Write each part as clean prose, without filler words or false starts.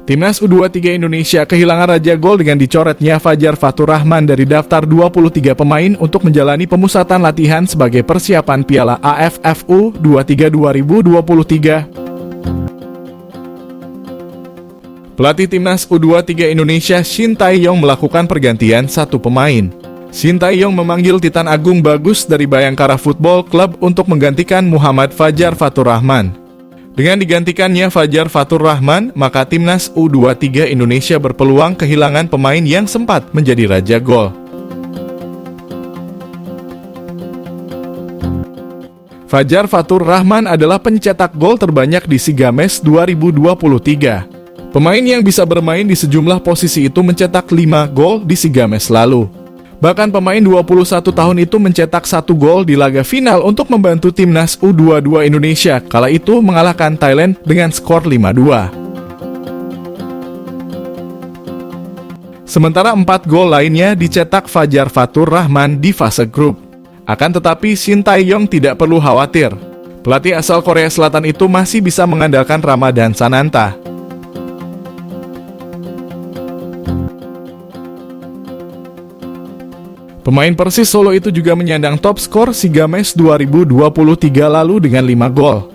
Timnas U23 Indonesia kehilangan raja gol dengan dicoretnya Fajar Fatur Rahman dari daftar 23 pemain untuk menjalani pemusatan latihan sebagai persiapan Piala AFF U23 2023. Pelatih Timnas U23 Indonesia Shin Tae-yong melakukan pergantian satu pemain. Shin Tae-yong memanggil Titan Agung Bagus dari Bayangkara Football Club untuk menggantikan Muhammad Fajar Fatur Rahman. Dengan digantikannya Fajar Fatur Rahman, maka Timnas U23 Indonesia berpeluang kehilangan pemain yang sempat menjadi raja gol. Fajar Fatur Rahman adalah pencetak gol terbanyak di SEA Games 2023. Pemain yang bisa bermain di sejumlah posisi itu mencetak 5 gol di SEA Games lalu. Bahkan pemain 21 tahun itu mencetak 1 gol di laga final untuk membantu Timnas U22 Indonesia kala itu mengalahkan Thailand dengan skor 5-2. Sementara 4 gol lainnya dicetak Fajar Fatur Rahman di fase grup. Akan tetapi Shin Tae-yong tidak perlu khawatir. Pelatih asal Korea Selatan itu masih bisa mengandalkan Ramadhan Sananta. Pemain Persis Solo itu juga menyandang top skor SEA Games 2023 lalu dengan 5 gol.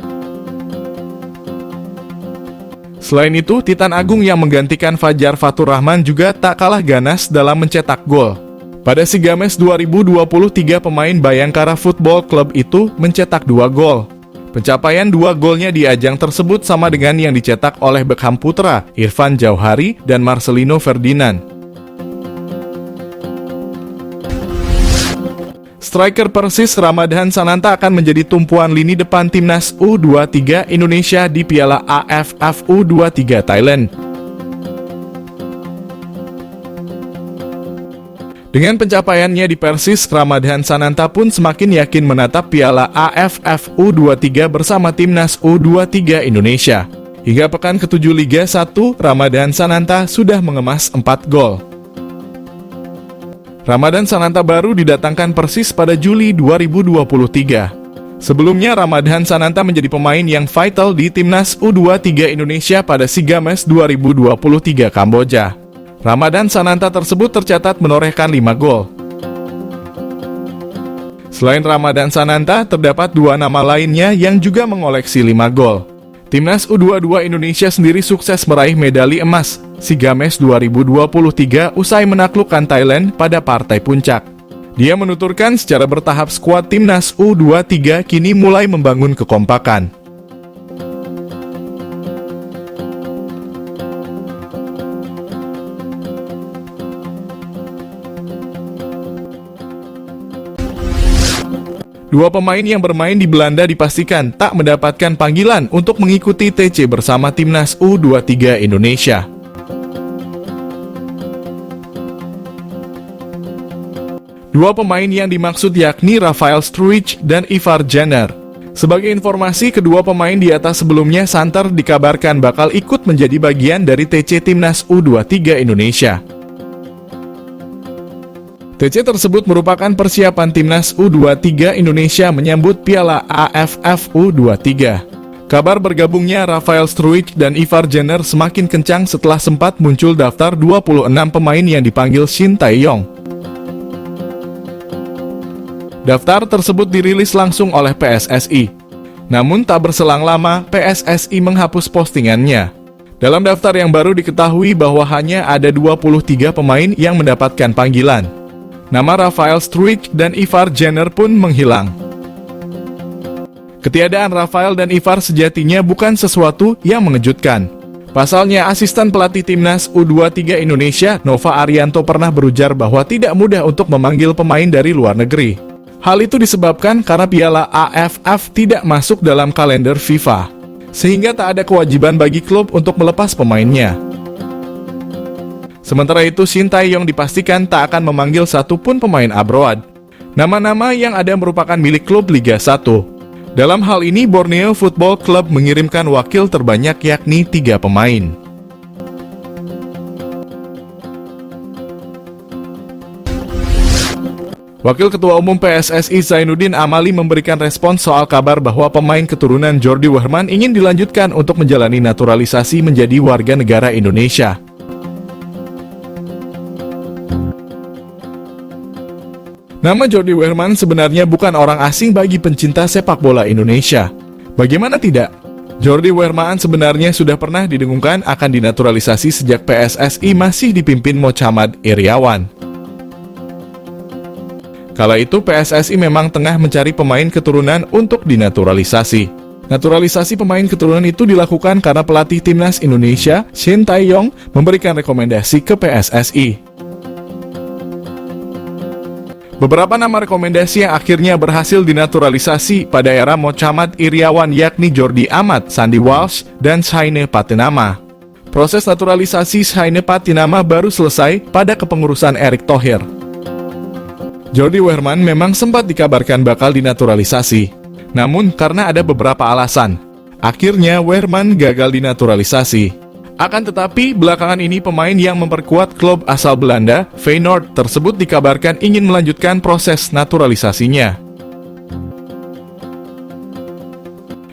Selain itu, Titan Agung yang menggantikan Fajar Fatur Rahman juga tak kalah ganas dalam mencetak gol. Pada SEA Games 2023, pemain Bayangkara Football Club itu mencetak 2 gol. Pencapaian 2 golnya di ajang tersebut sama dengan yang dicetak oleh Beckham Putra, Irfan Jauhari, dan Marcelino Ferdinand. Striker Persis Ramadhan Sananta akan menjadi tumpuan lini depan Timnas U23 Indonesia di Piala AFF U23 Thailand. Dengan pencapaiannya di Persis, Ramadhan Sananta pun semakin yakin menatap Piala AFF U23 bersama Timnas U23 Indonesia. Hingga pekan ke-7 Liga 1, Ramadhan Sananta sudah mengemas 4 gol. Ramadhan Sananta baru didatangkan Persis pada Juli 2023. Sebelumnya, Ramadhan Sananta menjadi pemain yang vital di Timnas U23 Indonesia pada SEA Games 2023 Kamboja. Ramadhan Sananta tersebut tercatat menorehkan 5 gol. Selain Ramadhan Sananta, terdapat 2 nama lainnya yang juga mengoleksi 5 gol. Timnas U22 Indonesia sendiri sukses meraih medali emas SEA Games 2023 usai menaklukkan Thailand pada partai puncak. Dia menuturkan secara bertahap skuad Timnas U23 kini mulai membangun kekompakan. Dua pemain yang bermain di Belanda dipastikan tak mendapatkan panggilan untuk mengikuti TC bersama Timnas U23 Indonesia. Dua pemain yang dimaksud yakni Rafael Struijk dan Ivar Jenner. Sebagai informasi, kedua pemain di atas sebelumnya santer dikabarkan bakal ikut menjadi bagian dari TC Timnas U23 Indonesia. TC tersebut merupakan persiapan Timnas U23 Indonesia menyambut Piala AFF U23. Kabar bergabungnya Rafael Struijk dan Ivar Jenner semakin kencang setelah sempat muncul daftar 26 pemain yang dipanggil Shin Tae-yong. Daftar tersebut dirilis langsung oleh PSSI. Namun tak berselang lama, PSSI menghapus postingannya. Dalam daftar yang baru diketahui bahwa hanya ada 23 pemain yang mendapatkan panggilan. Nama Rafael Struijk dan Ivar Jenner pun menghilang. Ketiadaan Rafael dan Ivar sejatinya bukan sesuatu yang mengejutkan. Pasalnya, asisten pelatih Timnas U23 Indonesia, Nova Arianto, pernah berujar bahwa tidak mudah untuk memanggil pemain dari luar negeri. Hal itu disebabkan karena Piala AFF tidak masuk dalam kalender FIFA, sehingga tak ada kewajiban bagi klub untuk melepas pemainnya. Sementara itu, Shin Tae-yong dipastikan tak akan memanggil satupun pemain abroad. Nama-nama yang ada merupakan milik klub Liga 1. Dalam hal ini, Borneo Football Club mengirimkan wakil terbanyak yakni 3 pemain. Wakil Ketua Umum PSSI Zainuddin Amali memberikan respons soal kabar bahwa pemain keturunan Jordi Wehrman ingin dilanjutkan untuk menjalani naturalisasi menjadi warga negara Indonesia. Nama Jordi Wehrman sebenarnya bukan orang asing bagi pencinta sepak bola Indonesia. Bagaimana tidak? Jordi Wehrman sebenarnya sudah pernah didengungkan akan dinaturalisasi sejak PSSI masih dipimpin Mochammad Iryawan. Kala itu PSSI memang tengah mencari pemain keturunan untuk dinaturalisasi. Naturalisasi pemain keturunan itu dilakukan karena pelatih timnas Indonesia, Shin Tae-yong, memberikan rekomendasi ke PSSI. Beberapa nama rekomendasi yang akhirnya berhasil dinaturalisasi pada era Mochammad Iryawan yakni Jordi Amat, Sandy Walsh, dan Shaine Patinama. Proses naturalisasi Shaine Patinama baru selesai pada kepengurusan Erick Thohir. Jordi Wehrman memang sempat dikabarkan bakal dinaturalisasi. Namun karena ada beberapa alasan, akhirnya Wehrman gagal dinaturalisasi. Akan tetapi, belakangan ini pemain yang memperkuat klub asal Belanda, Feyenoord, tersebut dikabarkan ingin melanjutkan proses naturalisasinya.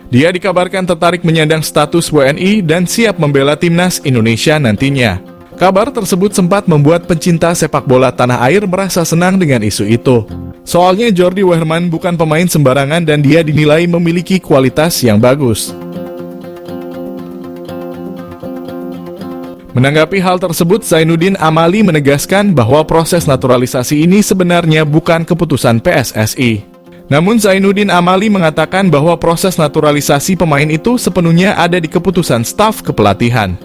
Dia dikabarkan tertarik menyandang status WNI dan siap membela timnas Indonesia nantinya. Kabar tersebut sempat membuat pencinta sepak bola tanah air merasa senang dengan isu itu. Soalnya Jordi Wehrman bukan pemain sembarangan dan dia dinilai memiliki kualitas yang bagus. Menanggapi hal tersebut, Zainuddin Amali menegaskan bahwa proses naturalisasi ini sebenarnya bukan keputusan PSSI. Namun Zainuddin Amali mengatakan bahwa proses naturalisasi pemain itu sepenuhnya ada di keputusan staf kepelatihan.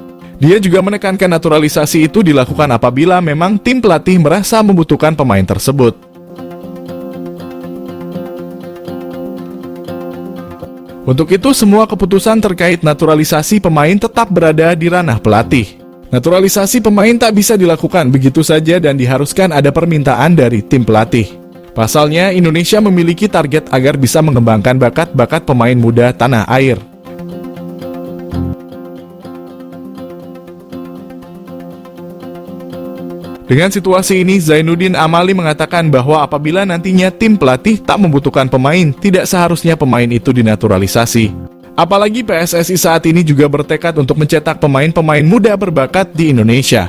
Dia juga menekankan naturalisasi itu dilakukan apabila memang tim pelatih merasa membutuhkan pemain tersebut. Untuk itu, semua keputusan terkait naturalisasi pemain tetap berada di ranah pelatih. Naturalisasi pemain tak bisa dilakukan begitu saja dan diharuskan ada permintaan dari tim pelatih. Pasalnya, Indonesia memiliki target agar bisa mengembangkan bakat-bakat pemain muda tanah air. Dengan situasi ini, Zainuddin Amali mengatakan bahwa apabila nantinya tim pelatih tak membutuhkan pemain, tidak seharusnya pemain itu dinaturalisasi. Apalagi PSSI saat ini juga bertekad untuk mencetak pemain-pemain muda berbakat di Indonesia.